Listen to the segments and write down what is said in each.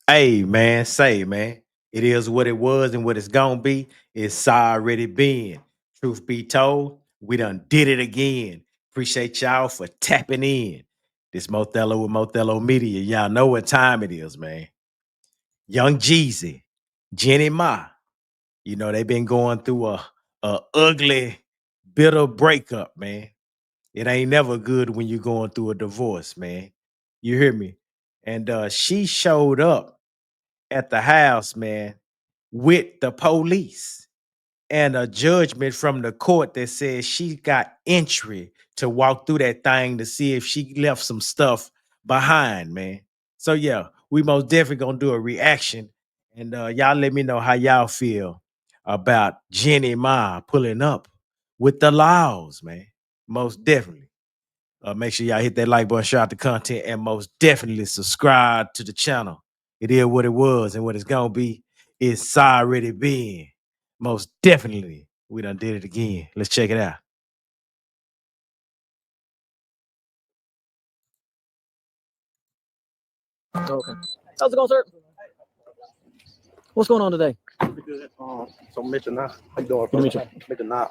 Hey man, say man, it is what it was and what it's gonna be. It's already been. Truth be told, we done did it again. Appreciate y'all for tapping in. This Mothello with Mothello Media. Y'all know what time it is, man. Young Jeezy, Jeanie Ma. You know, they've been going through a ugly, bitter breakup, man. It ain't never good when you're going through a divorce, man. You hear me? And she showed up at the house, man, with the police and a judgment from the court that says she got entry to walk through that thing to see if she left some stuff behind, man. So yeah, we most definitely gonna do a reaction, and y'all let me know how y'all feel about Jenny Ma pulling up with the laws, man. Most definitely. Make sure y'all hit that like button, share out the content, and most definitely subscribe to the channel. It is what it was and what it's gonna be. It's already been. Most definitely, we done did it again. Let's check it out. Okay. How's it going, sir? What's going on today? Pretty good. So Mitch and I, how you doing? Good to meet you. Mitch and I,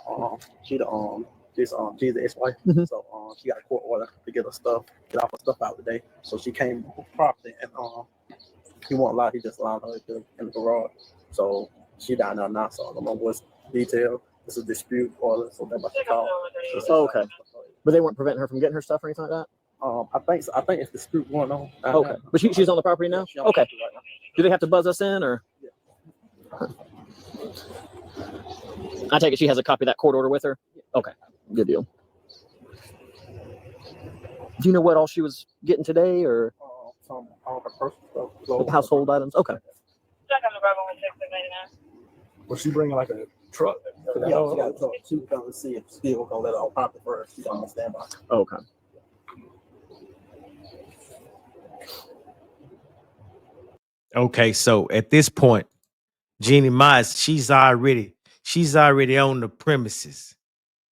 she the this Jeezy Ex-wife. Mhm. So she got a court order to get her stuff, get all her stuff out today. So she came properly, and he won't lie. He just allowed her in the garage. So she down there now. So I don't know what's detail. This is a dispute order, so they're about to call. Oh, okay. But they weren't preventing her from getting her stuff or anything like that? I think so. I think it's dispute going on. Okay. But she's on the property now? She on the Okay. property right now. Do they have to buzz us in, or? Yeah. I take it she has a copy of that court order with her? Okay. Good deal. Do you know what all she was getting today, or Some all her personal stuff, the clothes. household items? Okay. Was she bringing like a truck? Yeah, she got a truck. She was going to see if Steve gonna let her on property first. She's on standby. Okay. Okay, so at this point, Jeannie Mize, she's already on the premises.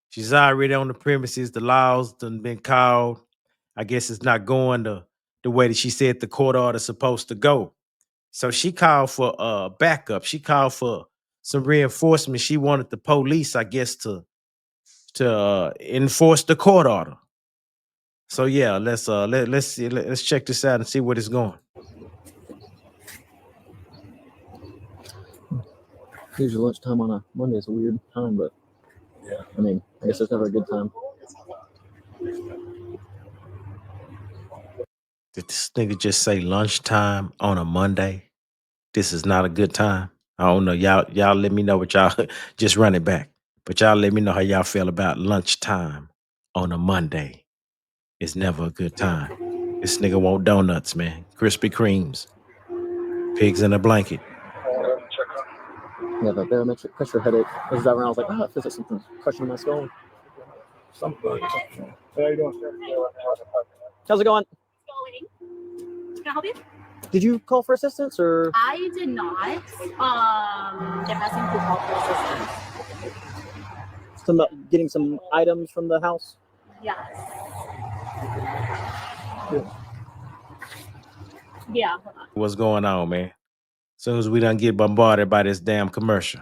She's already on the premises. The laws done been called. I guess it's not going the way that she said the court order's supposed to go. So she called for backup. She called for some reinforcement. She wanted the police, I guess, to enforce the court order. So yeah, let's see, let's check this out and see what it's going. Usually lunchtime on a Monday is a weird time, but Yeah. I mean, I guess it's never a good time. Did this nigga just say lunchtime on a Monday? This is not a good time. I don't know. Y'all let me know what y'all just run it back. But y'all let me know how y'all feel about lunchtime on a Monday. It's never a good time. This nigga want donuts, man. Krispy Kremes. Pigs in a blanket. Yeah, the barometric pressure headache. I was driving around, I was like, oh, it feels like something's crushing my skull. Something. How you doing, sir? How's it going? Can I help you? Did you call for assistance, or? I did not. They're asking who called for assistance. Getting some items from the house? Yes. Yeah, hold on. What's going on, man? As soon as we done get bombarded by this damn commercial.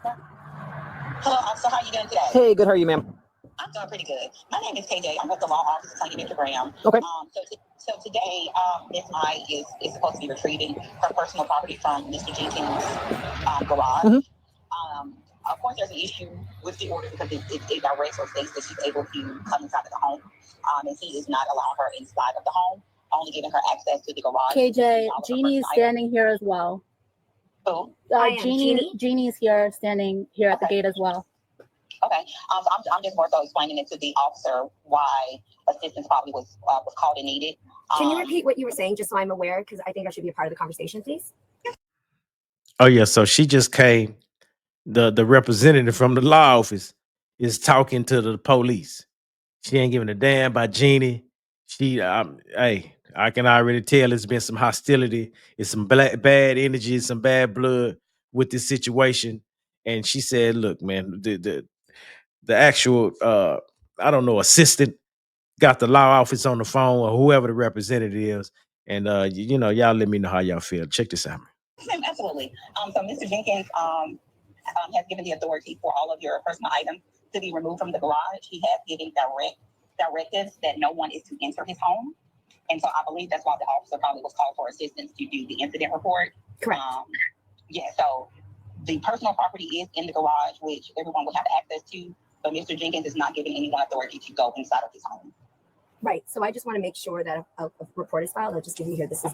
Hello, officer. How are you doing today? Hey, good. How are you, ma'am? I'm doing pretty good. My name is KJ. I'm with the law office of Tony Graham. Okay. So today, Ms. Mai is supposed to be retrieving her personal property from Mr. Jenkins' garage. Mhm. Of course, there's an issue with the order because it directs or states that she's able to come inside of the home, and he is not allowing her inside of the home, only giving her access to the garage. KJ, Jeannie's standing here as well. Who? Jeannie's here, standing here at the gate as well. Okay. So I'm just more so explaining it to the officer why assistance probably was called and needed. Can you repeat what you were saying, just so I'm aware? Because I think I should be a part of the conversation, please. Oh yeah, so she just came. The representative from the law office is talking to the police. She ain't giving a damn about Jeannie. Hey, I can already tell it's been some hostility. It's some bad energy, some bad blood with this situation. And she said, "Look, man, the actual I don't know assistant got the law office on the phone or whoever the representative is, And you know, y'all let me know how y'all feel. Check this out. Absolutely. So Mr. Jenkins has given the authority for all of your personal items to be removed from the garage. He has given directives that no one is to enter his home. And so I believe that's why the officer probably was called for assistance to do the incident report. Correct. Yeah, so the personal property is in the garage, which everyone will have access to, but Mr. Jenkins is not giving anyone authority to go inside of his home. Right. So I just want to make sure that a report is filed. I'll just give you here. This is.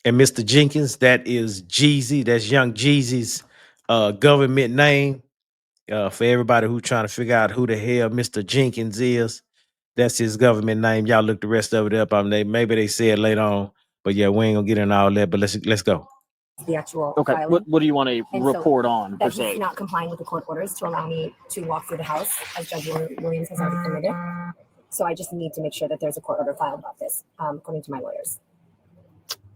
And Mr. Jenkins, that is Jeezy. That's young Jeezy's government name. For everybody who's trying to figure out who the hell Mr. Jenkins is, that's his government name. Y'all look the rest of it up. Maybe they say it later on, but yeah, we ain't gonna get into all that. But let's go. The actual filing. What do you want to report on? That he's not complying with the court orders to allow me to walk through the house, as Judge Williams has already permitted. So I just need to make sure that there's a court order filed about this, according to my lawyers.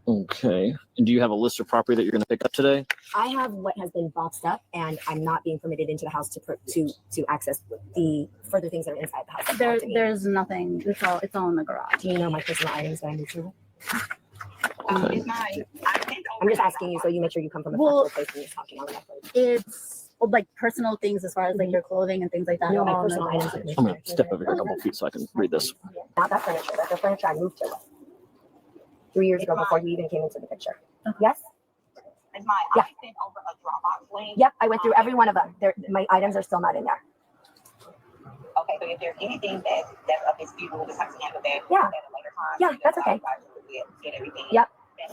Okay. And do you have a list of property that you're going to pick up today? I have what has been boxed up, and I'm not being permitted into the house to access the further things that are inside the house. There's nothing. It's all in the garage. Do you know my personal items that I need to? Okay. I'm just asking you so you make sure you come from a factual place when you're talking on that. It's like personal things as far as like your clothing and things like that. No, my personal items. I'm going to step over here a couple feet so I can read this. Not that furniture. That's the furniture I moved to 3 years ago before you even came into the picture. Yes? Yeah. I sent over a Dropbox link. Yep, I went through every one of them. My items are still not in there. Okay, so if there's anything that's of dispute, we'll just have to handle that Yeah. at a later time. Yeah, that's okay. Get everything. Yep. Yeah.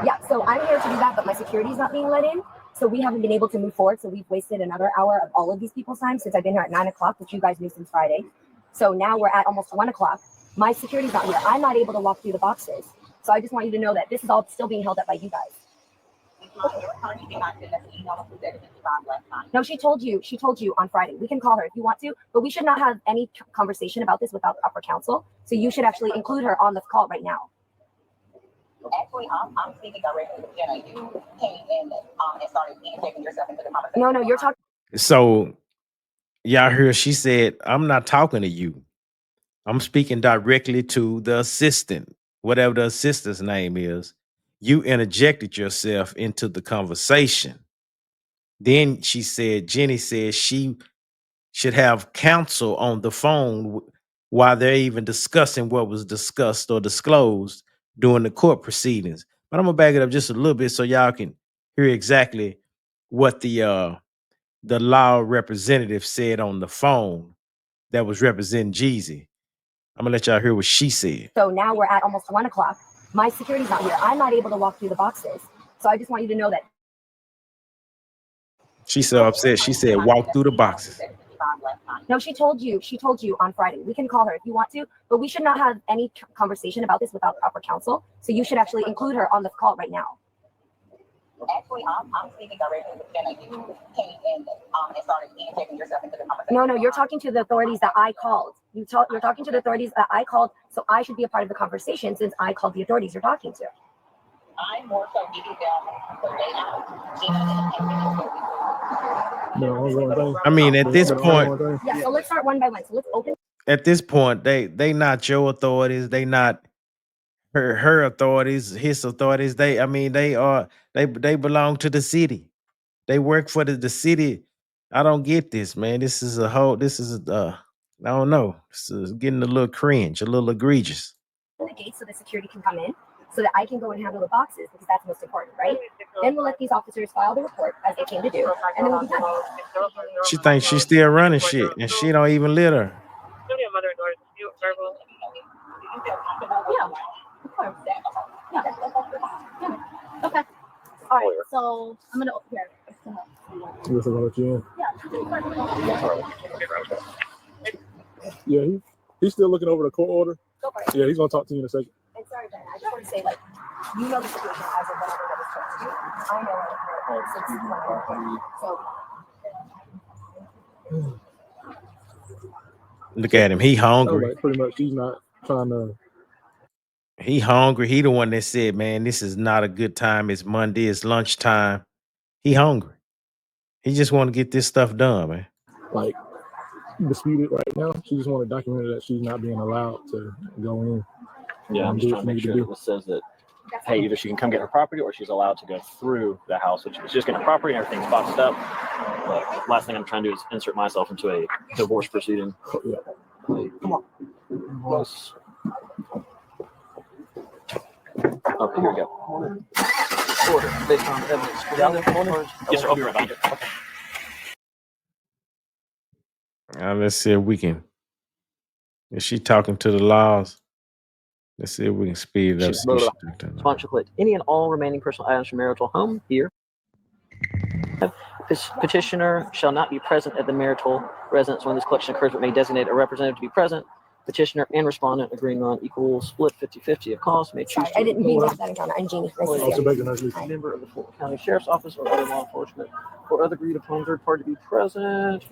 Yeah, so I'm here to do that, but my security is not being let in. So we haven't been able to move forward. So we've wasted another hour of all of these people's time since I've been here at 9 o'clock, which you guys knew since Friday. So now we're at almost 1 o'clock. My security's not here. I'm not able to walk through the boxes. So I just want you to know that this is all still being held up by you guys. No, she told you on Friday. We can call her if you want to, but we should not have any conversation about this without proper counsel. So you should actually include her on the call right now. Actually, I'm speaking directly with Jenna. You came in and started injecting yourself into the conversation. No, you're talking. So y'all heard she said, I'm not talking to you. I'm speaking directly to the assistant, whatever the assistant's name is. You interjected yourself into the conversation. Then she said, Jeannie said she should have counsel on the phone while they're even discussing what was discussed or disclosed during the court proceedings. But I'm gonna back it up just a little bit so y'all can hear exactly what the law representative said on the phone that was representing Jeezy. I'm gonna let y'all hear what she said. So now we're at almost 1 o'clock. My security's not here. I'm not able to walk through the boxes. So I just want you to know that. She's so upset. She said, walk through the boxes. No, she told you on Friday. We can call her if you want to, but we should not have any conversation about this without proper counsel. So you should actually include her on the call right now. Actually, I'm speaking directly with Jenna. You came in and started injecting yourself into the conversation. No, you're talking to the authorities that I called. You're talking to the authorities that I called, so I should be a part of the conversation since I called the authorities you're talking to. I'm more so giving them the layout. I mean, at this point, yeah. So let's start one by one. So let's open. At this point, they not your authorities. They not her authorities. His authorities. They belong to the city. They work for the city. I don't get this, man. This is I don't know. This is getting a little cringe, a little egregious. The gate so the security can come in, so that I can go and handle the boxes because that's most important, right? Then we'll let these officers file the report as they came to do, and then we'll be done. She thinks she's still running shit, and she don't even let her. Yeah, of course. Yeah. Okay. All right. So I'm gonna here. You also gonna let you in? Yeah. Yeah, he's still looking over the court order. Go for it. Yeah, he's gonna talk to you in a second. And sorry, Ben, I just want to say, like, you know the situation as of whatever that was told to you. I know it since you went over. So. Look at him. He hungry. Like, pretty much, he's not trying to. He hungry. He the one that said, man, this is not a good time. It's Monday. It's lunchtime. He hungry. He just want to get this stuff done, man. Like, disputed right now. She just want to document that she's not being allowed to go in. Yeah, I'm just trying to make sure that this says that, hey, either she can come get her property or she's allowed to go through the house, which is just getting her property and everything's boxed up. But last thing I'm trying to do is insert myself into a divorce proceeding. Come on. Divorce. Okay, here we go. Order based on evidence. Yes, sir. I'll be right back. Let's see if we can. Is she talking to the laws? Let's see if we can speed it up. Sponsor collect any and all remaining personal items from marital home here. This petitioner shall not be present at the marital residence when this collection occurs, but may designate a representative to be present. Petitioner and respondent agreeing on equal split 50-50 of costs. May choose. I didn't mean to have that encounter. I'm Jeanie. Nice to see you. Member of the Fulton County Sheriff's Office or other law enforcement or other agreed upon third party to be present.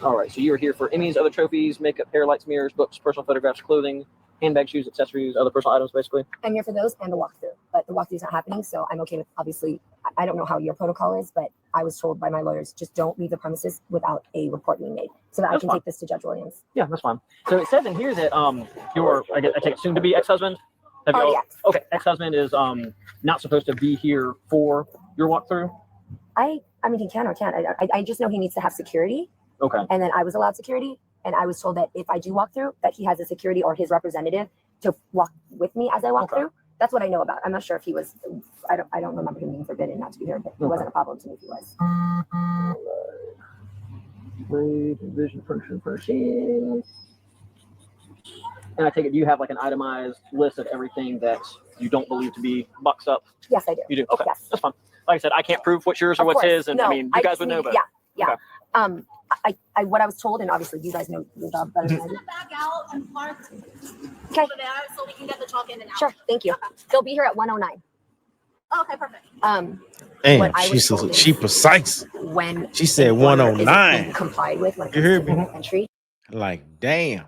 All right, so you are here for Emmys, other trophies, makeup, hair, lights, mirrors, books, personal photographs, clothing, handbags, shoes, accessories, other personal items, basically. I'm here for those and the walkthrough, but the walkthrough's not happening, so I'm okay with, obviously, I don't know how your protocol is, but I was told by my lawyers, just don't leave the premises without a report being made, so that I can take this to Judge Williams. Yeah, that's fine. So it says in here that your, I take it soon to be ex-husband. Yeah. Okay, ex-husband is not supposed to be here for your walkthrough. I mean, he can or can't. I just know he needs to have security. Okay. And then I was allowed security, and I was told that if I do walk through, that he has a security or his representative to walk with me as I walk through. That's what I know about. I'm not sure if he was. I don't remember him being forbidden not to be here, but it wasn't a problem to me if he was. Vision function proceedings. And I take it you have like an itemized list of everything that you don't believe to be boxed up. Yes, I do. You do. Okay, yes. That's fine. Like I said, I can't prove what's yours or what's his, and I mean, you guys would know. But yeah. Okay. I what I was told, and obviously you guys know your job better than I do. Back out and park Okay. over there so we can get the truck in and out. Sure. Thank you. Okay. They'll be here at 1:09. Okay, perfect. Damn, she precise. When she said 109 complied with, like you hear me? Entry. Like, damn.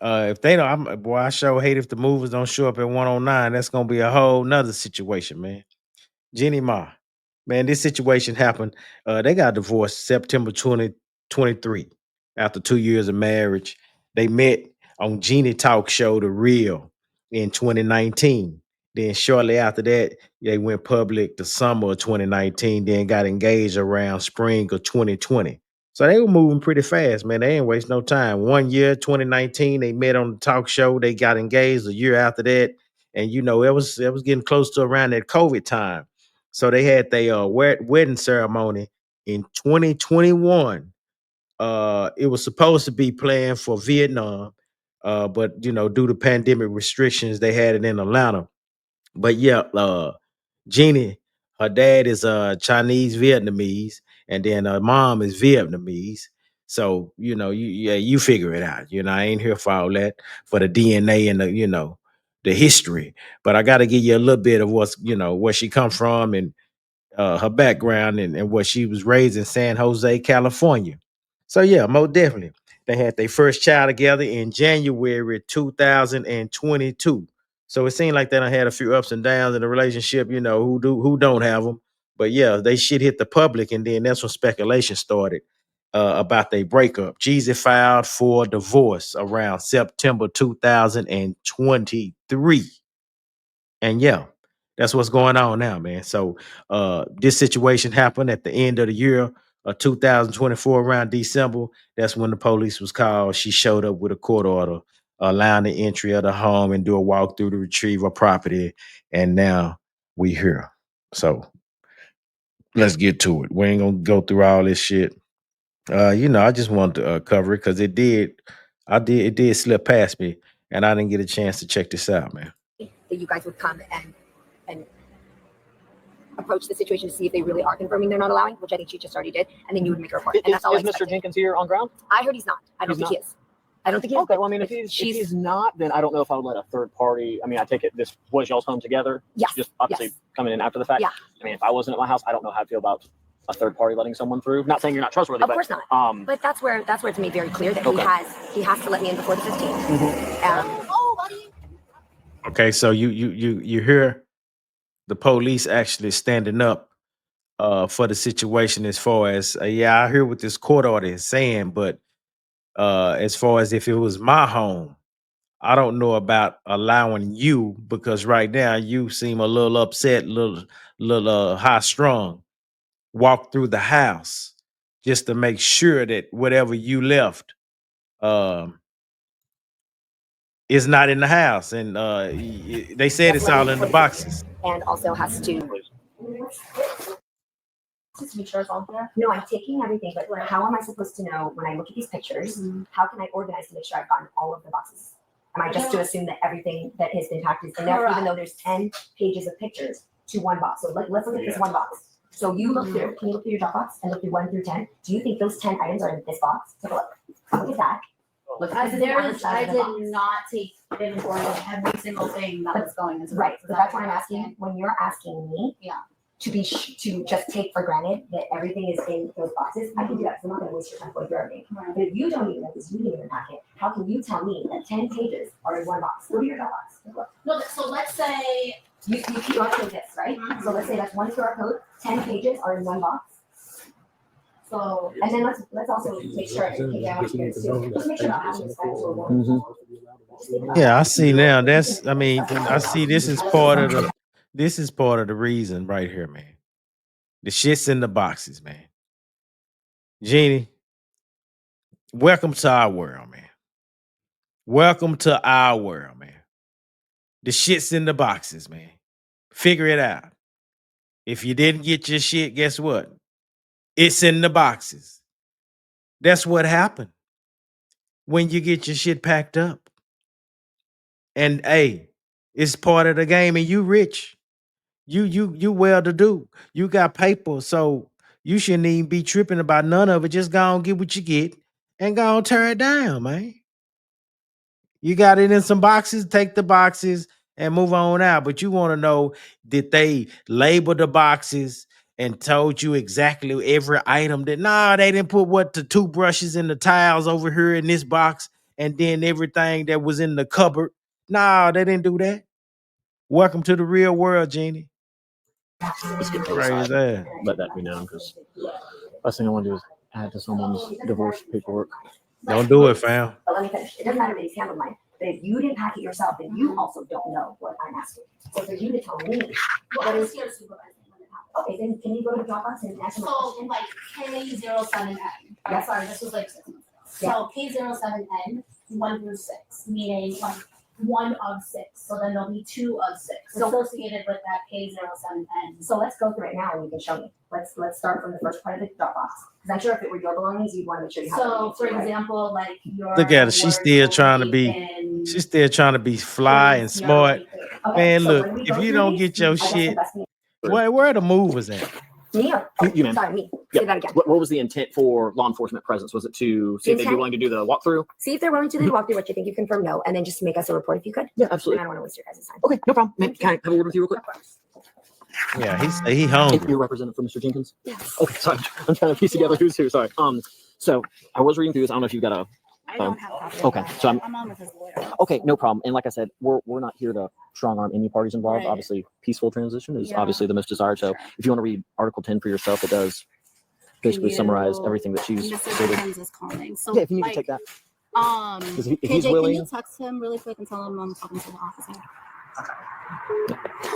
If they don't, I sure hate if the movers don't show up at 109. That's gonna be a whole nother situation, man. Jeanie Ma, man, this situation happened. They got divorced September 2023 after 2 years of marriage. They met on Jeanie Talk Show The Real in 2019. Then shortly after that, they went public the summer of 2019, then got engaged around spring of 2020. So they were moving pretty fast, man. They ain't waste no time. 1 year, 2019, they met on the talk show. They got engaged a year after that. And it was getting close to around that COVID time. So they had their wedding ceremony in 2021. It was supposed to be planned for Vietnam, but due to pandemic restrictions, they had it in Atlanta. But yeah, Jeanie, her dad is Chinese Vietnamese, and then her mom is Vietnamese. So you figure it out. I ain't here for all that, for the DNA and the history. But I got to give you a little bit of where she come from and her background and what she was raised in San Jose, California. So yeah, most definitely. They had their first child together in January 2022. So it seemed like they done had a few ups and downs in the relationship, who don't have them. But yeah, they shit hit the public, and then that's when speculation started about their breakup. Jeezy filed for divorce around September 2023. And yeah, that's what's going on now, man. So this situation happened at the end of the year of 2024, around December. That's when the police was called. She showed up with a court order allowing the entry of the home and do a walkthrough to retrieve her property. And now we here. So let's get to it. We ain't gonna go through all this shit. I just wanted to cover it because it did slip past me, and I didn't get a chance to check this out, man. That you guys would come and approach the situation to see if they really are confirming they're not allowing, which I think she just already did, and then you would make a report. And that's all. Is Mr. Jenkins here on ground? I heard he's not. I don't think he is. I don't think he is. Okay, well, I mean, if he's not, then I don't know if I would let a third party. I mean, I take it this was y'all's home together. Yes. Just obviously coming in after the fact. Yeah. I mean, if I wasn't at my house, I don't know how I feel about a third party letting someone through. Not saying you're not trustworthy. Of course not. But that's where it's made very clear that he has to let me in before the 15th. Oh, buddy. Okay, so you hear the police actually standing up for the situation as far as I hear what this court order is saying, but as far as if it was my home, I don't know about allowing you because right now you seem a little upset, little high strung. Walk through the house just to make sure that whatever you left um is not in the house. And they said it's all in the boxes. And also has to make sure it's all there. No, I'm taking everything, but how am I supposed to know when I look at these pictures? How can I organize to make sure I've gotten all of the boxes? Am I just to assume that everything that has been packed is in there, even though there's 10 pages of pictures to one box? So let's look at this one box. So you look through, can you look through your Dropbox and look through 1 through 10? Do you think those 10 items are in this box? Take a look. Look at that. Look, I this is the average did size of the box. not take inventory of every single thing that was going into Right, it. but that's what I'm asking. When you're asking me to to just take for granted that everything is in those boxes, I can do that because I'm not going to waste your time going through everything. Right. But if you don't even know this, you didn't even pack it. How can you tell me that 10 pages are in one box? Go to your Dropbox. Take a look. No, so let's say You QR code this, right? So let's say that's one QR code, 10 pages are in one box. so. And then let's also make sure that you have experience too. Just make sure I'm having respect for one. Yeah, I see now. I see this is part of the reason right here, man. The shit's in the boxes, man. Jeanie, welcome to our world, man. Welcome to our world, man. The shit's in the boxes, man. Figure it out. If you didn't get your shit, guess what? It's in the boxes. That's what happened when you get your shit packed up. And hey, it's part of the game, and you rich. You well to do. You got paper, so you shouldn't even be tripping about none of it. Just go and get what you get and go and tear it down, man. You got it in some boxes, take the boxes and move on out. But you want to know, did they label the boxes and told you exactly every item that they didn't put what the toothbrushes and the towels over here in this box and then everything that was in the cupboard. No, they didn't do that. Welcome to the real world, Jeanie. Let's get Praise that. let that be known, because last thing I want to do is add to someone's divorce paperwork. Don't do it, fam. But let me finish. It doesn't matter that he's handled mine. But if you didn't pack it yourself, then you also don't know what I'm asking. So for you to tell me what is here supervising when it happened. Okay, then can you go to Dropbox and ask him a So question? like K07N. Yeah. Sorry, this was like 6 months ago. So K07N 1 through 6, meaning like 1 of 6. So then there'll be 2 of 6 associated with that K07N. So let's go through it now and you can show me. Let's start from the first part of the Dropbox. Because I'm sure if it were your belongings, you'd want to make sure you have So it. for example, like your Look at her. She's still trying to be fly and smart. Man, look, if you don't get your shit, where are the movers at? Me or? You, ma'am. Sorry, me. Yeah. Say that again. What was the intent for law enforcement presence? Was it to see if they'd be willing to do the walkthrough? See if they're willing to do the walkthrough, which I think you confirm no, and then just make us a report if you could. Yeah, And absolutely. I don't want to waste your guys' time. Okay, no problem. Ma'am, can I have a word with you real quick? Yeah, he hungry. You're representative for Mr. Jenkins? Yes. Okay, sorry. I'm trying to piece together who's who. Sorry. So I was reading through this. I don't know if you've got a. I don't have a copy. Okay, so I'm on with his lawyer. Okay, no problem. And like I said, we're not here to strong arm any parties involved. Right. Obviously, peaceful transition is Yeah. obviously the most desired. So if you want to read Article 10 for yourself, it does basically summarize everything that she's Mr. stated. Jenkins is calling. So Yeah, if you need like, to take that. If he's KJ, willing- can you text him really quick and tell him I'm talking to the officer?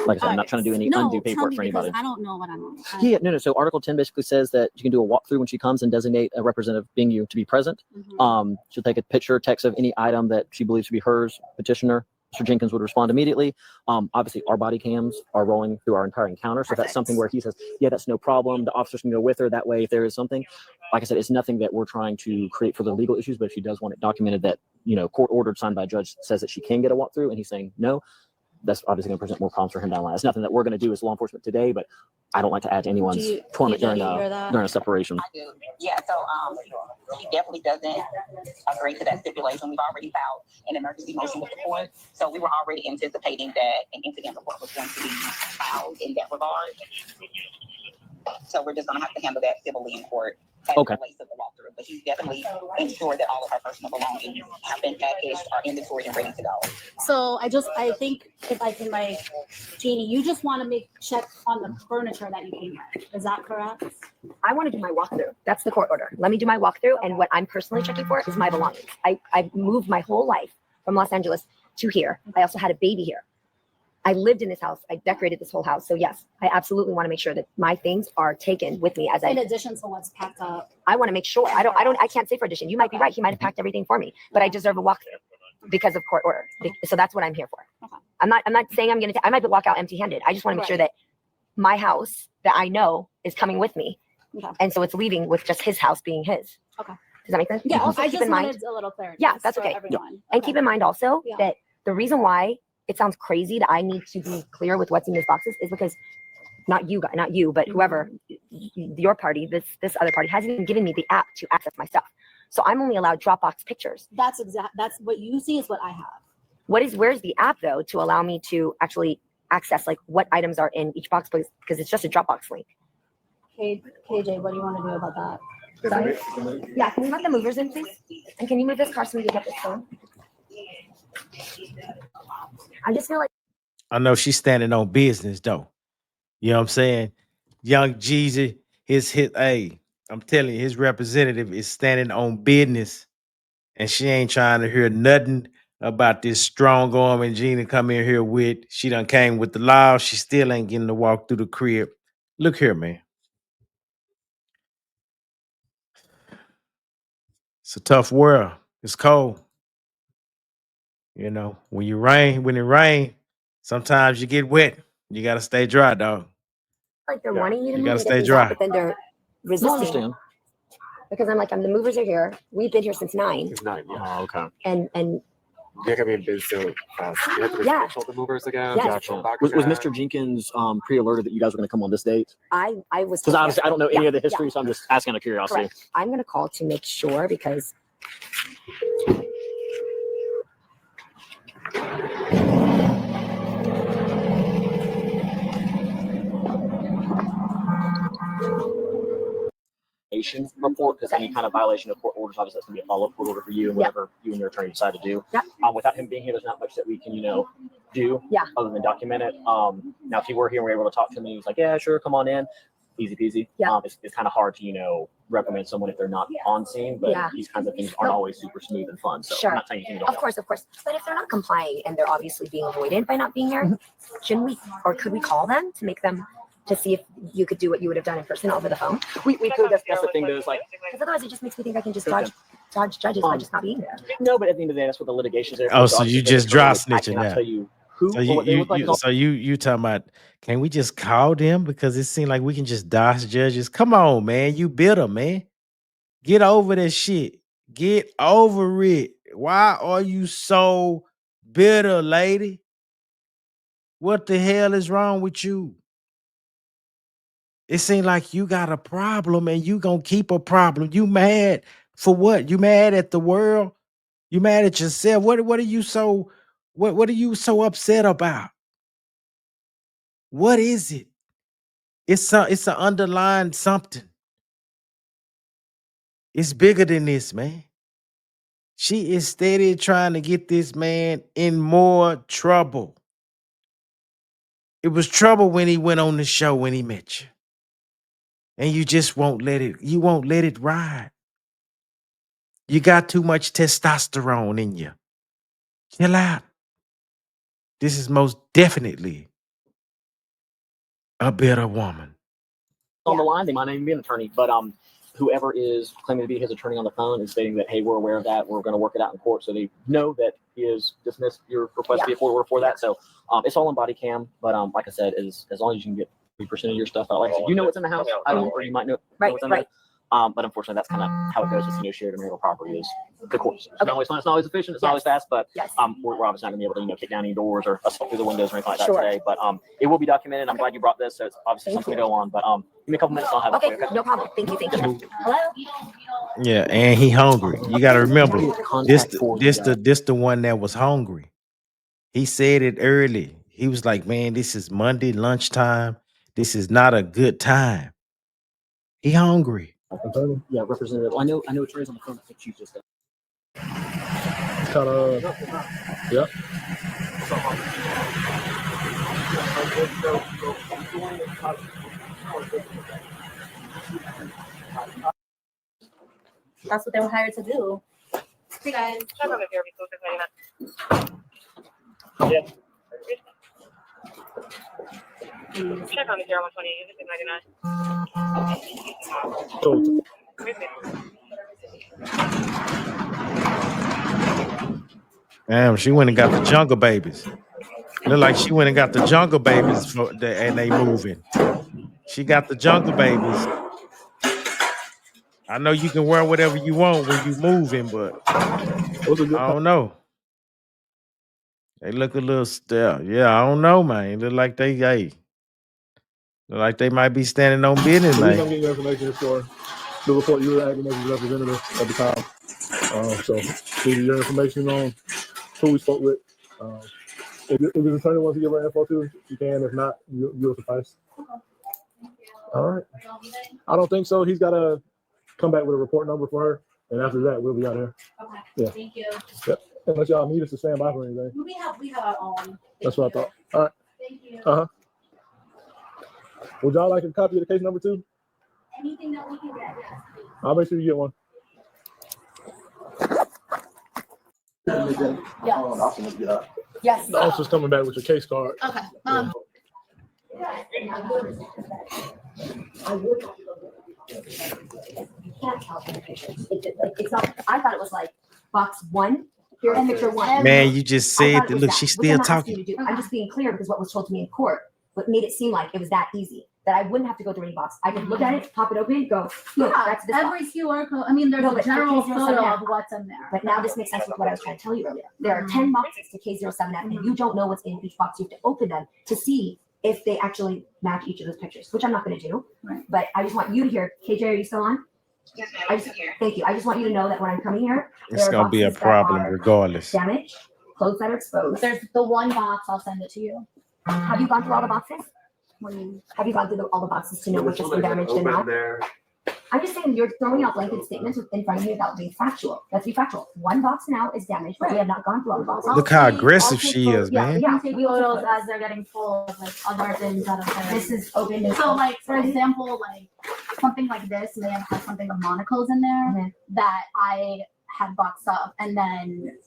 Like I said, I'm not trying to do any undue paperwork for anybody. I don't know what I'm on. Yeah, no. So Article 10 basically says that you can do a walkthrough when she comes and designate a representative being you to be present. Mhm. She'll take a picture, text of any item that she believes to be hers. Petitioner, Mr. Jenkins would respond immediately. Obviously, our body cams are rolling through our entire encounter. So if that's something where he says, yeah, that's no problem, the officers can go with her. That way, if there is something, like I said, it's nothing that we're trying to create for the legal issues. But if she does want it documented that, court ordered signed by a judge says that she can get a walkthrough and he's saying no, that's obviously going to present more problems for him down the line. It's nothing that we're going to do as law enforcement today, but I don't like to add to anyone's torment during a separation. I do. Yeah, so he definitely doesn't agree to that stipulation. We've already filed an emergency motion with the court, so we were already anticipating that an incident report was going to be filed in that regard. So we're just going to have to handle that civilly in court as it relates to the walkthrough. But he's definitely ensured that all of her personal belongings have been packaged, are inventory, and ready to go. So I think if I can, Jeanie, you just want to check on the furniture that you came with. Is that correct? I want to do my walkthrough. That's the court order. Let me do my walkthrough. And what I'm personally checking for is my belongings. I moved my whole life from Los Angeles to here. I also had a baby here. I lived in this house. I decorated this whole house. So yes, I absolutely want to make sure that my things are taken with me as In addition to what's packed up. I want to make sure. I can't say for addition. You might be right. He might have packed everything for me, but I deserve a walkthrough because of court order. So that's what I'm here for. Okay. I'm not saying I'm going to, I might walk out empty handed. I just want to make sure that my house that I know is coming with me. Okay. And so it's leaving with just his house being his. Okay. Does that make sense? Yeah. Also I keep just in mind, wanted a little clarity. Yeah, that's for okay. Everyone. And keep in mind also Yeah. that the reason why it sounds crazy that I need to be clear with what's in these boxes is because not you, but whoever, your party, this other party hasn't even given me the app to access my stuff. So I'm only allowed Dropbox pictures. That's what you see is what I have. Where's the app though to allow me to actually access like what items are in each box, because it's just a Dropbox link. KJ, what do you want to do about that? Sorry? Yeah, can you let the movers in, please? And can you move this car so we can get this phone? I just feel like I know she's standing on business though. You know what I'm saying? Young Jeezy, I'm telling you, his representative is standing on business, and she ain't trying to hear nothing about this strong arm and Jeanie come in here with. She done came with the law. She still ain't getting to walk through the crib. Look here, man. It's a tough world. It's cold. You know, when it rain, sometimes you get wet. You gotta stay dry, dog. they're wanting me to You move gotta and get stay these dry. out, but then they're No, I resisting understand. because the movers are here. We've been here since 9, It's not. Yeah. Oh, okay. and They're gonna be busy so fast. You have to Yeah. respect all the movers again. Yes. Gotcha. Was Mr. Jenkins pre-alerted that you guys were going to come on this date? I was Because obviously I don't know any Yeah, of the history, so I'm just asking out of curiosity. correct. I'm gonna call to make sure because Report, because any kind of violation of court orders, obviously that's going to be a follow-up court order for you and whatever you and your attorney decide to do. Yep. Without him being here, there's not much that we can, do Yeah. other than document it. Now, if he were here and we were able to talk to him and he was like, yeah, sure, come on in, easy peasy. Yeah. It's kind of hard to, reprimand someone if they're not on scene, but Yeah. these kinds of things aren't always super smooth and fun. So Sure. I'm not saying you don't. of course. But if they're not complying and they're obviously being avoided by not being here, shouldn't we or could we call them to see if you could do what you would have done in person over the phone? We could. That's the thing. There's like Because otherwise, it just makes me think I can just dodge judges by just not being there. no, but at the end of the day, that's what the litigation is there. Oh, so you just dry I snitching cannot now. tell you who So or what they look like. you talking about, can we just call them? Because it seems like we can just dodge judges. Come on, man. You bitter, man. Get over that shit. Get over it. Why are you so bitter, lady? What the hell is wrong with you? It seems like you got a problem and you gonna keep a problem. You mad for what? You mad at the world? You mad at yourself? What are you so what are you so upset about? What is it? It's an underlying something. It's bigger than this, man. She is steady trying to get this man in more trouble. It was trouble when he went on the show when he met you. And you just won't let it ride. You got too much testosterone in you. Chill out. This is most definitely a better woman. On the line, they might not even be an attorney, but whoever is claiming to be his attorney on the phone is stating that, hey, we're aware of that. We're going to work it out in court. So they know that he has dismissed your request to be a court order for that. So it's all on body cam. But like I said, as long as you can get 3% of your stuff out, like I said, you know what's in the house. I don't, or you might know what's in there. But unfortunately, that's kind of how it goes with shared marital property is the courts. It's not always fun. It's not always efficient. It's not always fast. But we're obviously not going to be able to kick down any doors or assault through the windows or anything like that today. But it will be documented. I'm glad you brought this. So it's obviously something to go on. But give me a couple minutes. And I'll have it for you. Okay, no problem. Thank you. Hello. Yeah, and he hungry. You got to remember, this the one that was hungry. He said it early. He was like, "Man, this is Monday lunchtime. This is not a good time." He hungry. Yeah, Representative. I know attorneys on the phone. I think she's just. Yeah. That's what they were hired to do. Hey guys. Check on the therapy so Yeah. check on the 0128 699. So Damn, she went and got the jungle babies. Look like she went and got the jungle babies and they moving. She got the jungle babies. I know you can wear whatever you want when you moving, but what's a good I don't know. They look a little still. Yeah, I don't know, man. Look like they look like they might be standing on business, the reason I'm man. getting your information is for the report you were acting as a representative at the time. So give you your information on who we spoke with. If his attorney wants to give her info too, you can. If not, you'll suffice. All right. I don't think so. He's got to come back with a report number for her, and after that, we'll be out here. Okay. Yeah. Thank you. Yep. Unless y'all need us to stand by for anything. We have our own. That's what I thought. All right. Thank you. Would y'all like a copy of the case number too? Anything that we can get. Yes, please. I'll make sure you get one. Yeah. Yes. The officer's coming back with your case card. Okay. You can't tell from the pictures. It's not. I thought it was like box 1 here and picture 1. Man, you just I said thought it that. was Look, that, she's which still I'm not asking talking. you to do. I'm just being clear because what was told to me in court, what made it seem like it was that easy. That I wouldn't have to go through any box. I could look at it, pop it open, go, look, that's this box. Every QR code. I mean, there's No, a but general the K07 photo app. of what's in there. But now this makes sense with what I was trying to tell you earlier. There are 10 boxes to K07F, and you don't know what's in each box. You have to open them to see if they actually match each of those pictures, which I'm not going to do. Right. But I just want you to hear. KJ, are you still on? Yes, I ma'am. just, thank you. I just want you to know that when I'm coming here, It's there are gonna be a boxes that problem are regardless. damaged, clothes that are exposed. There's the one box. I'll send it to you. Have you gone through all the boxes? Have you gone through all the boxes to know what's just been damaged and not? I'm just saying you're throwing out blanket statements in front of me without being factual. Let's be factual. One box now is damaged, but we have not gone through all the boxes. Look how aggressive she is, man. Yeah, take photos as they're getting full of like other things that are there. This is open. So like for example, like something like this may have had something of Monocle's in there that I had boxed up, and then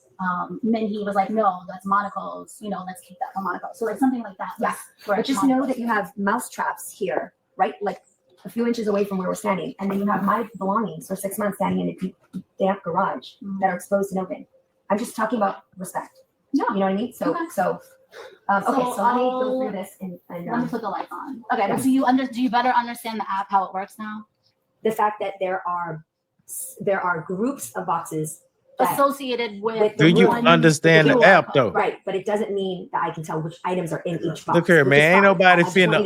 Minhee was like, no, that's Monocle's, let's keep that for Monaco. So like something like that. Yeah. But just know that you have mouse traps here, right? Like a few inches away from where we're standing. And then you have my belongings for 6 months standing in a deep, damp garage that are exposed and open. I'm just talking about respect. Yeah. You know what I mean? So let me go through this and let me put the light on. Okay, but do you better understand the app, how it works now? The fact that there are groups of boxes associated with. Do you understand the app though? Right, but it doesn't mean that I can tell which items are in each box. Look here, man. Ain't nobody finna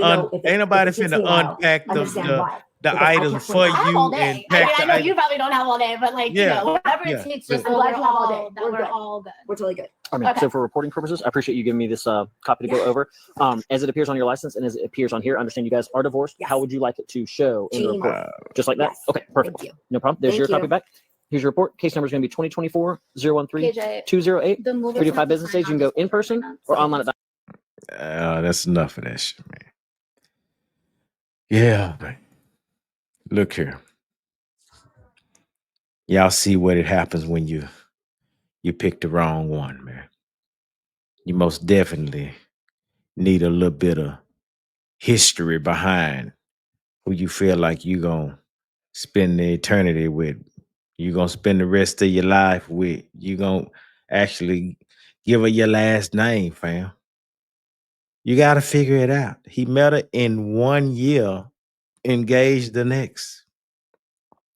unpack the items for you and pack I know you probably don't have all day, but whatever it takes, just I'm glad you have all day. We're all good. We're totally good. I mean, so for reporting purposes, I appreciate you giving me this copy to go over. As it appears on your license and as it appears on here, I understand you guys are divorced. Yes. How would you like it to show in the report? Just like that? Yes. Okay, perfect. Thank you. No problem. There's your Thank copy you. back. Here's your report. Case number is going to be 2024-013-208. KJ, 3 to 5 business days. You can go in person or online at that's enough of that shit, man. Yeah, man. Look here. Y'all see what it happens when you pick the wrong one, man. You most definitely need a little bit of history behind who you feel like you're going to spend the eternity with. You're going to spend the rest of your life with. You're going to actually give her your last name, fam. You got to figure it out. He met her in 1 year, engaged the next.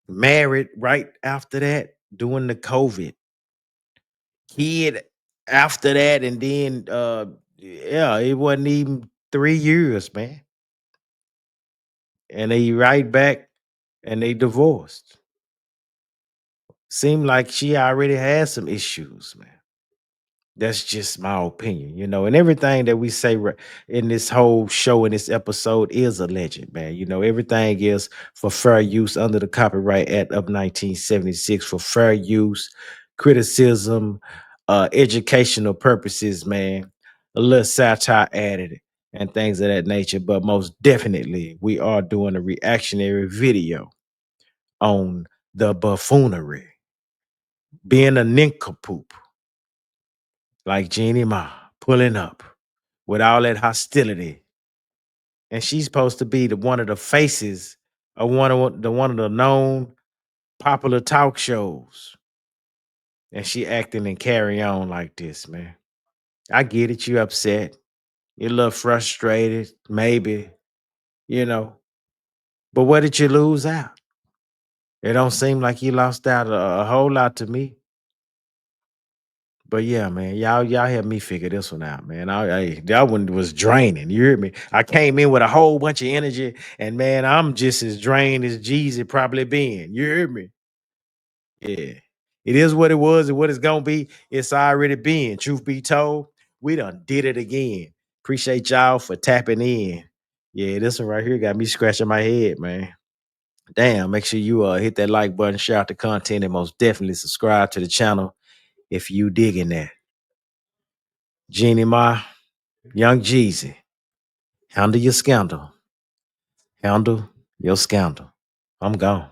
Married right after that, during the COVID. Kid after that, and then, it wasn't even 3 years, man. And they right back and they divorced. Seemed like she already had some issues, man. That's just my opinion, and everything that we say in this whole show, in this episode, is alleged, man. Everything is for fair use under the Copyright Act of 1976 for fair use, criticism, educational purposes, man. A little satire added and things of that nature. But most definitely, we are doing a reactionary video on the buffoonery being a nincompoop, like Jeannie Ma, pulling up with all that hostility. And she's supposed to be one of the faces of one of the known popular talk shows. And she acting and carry on like this, man. I get it, you upset. You're a little frustrated, maybe, you know. But what did you lose out? It don't seem like you lost out a whole lot to me. But yeah, man, y'all help me figure this one out, man. That one was draining. You hear me? I came in with a whole bunch of energy, and man, I'm just as drained as Jeezy probably been. You hear me? Yeah. It is what it was and what it's gonna be. It's already been. Truth be told, we done did it again. Appreciate y'all for tapping in. Yeah, this one right here got me scratching my head, man. Damn, make sure you hit that like button, share out the content, and most definitely subscribe to the channel if you digging that. Jeannie Ma, Young Jeezy, handle your scandal. Handle your scandal. I'm gone.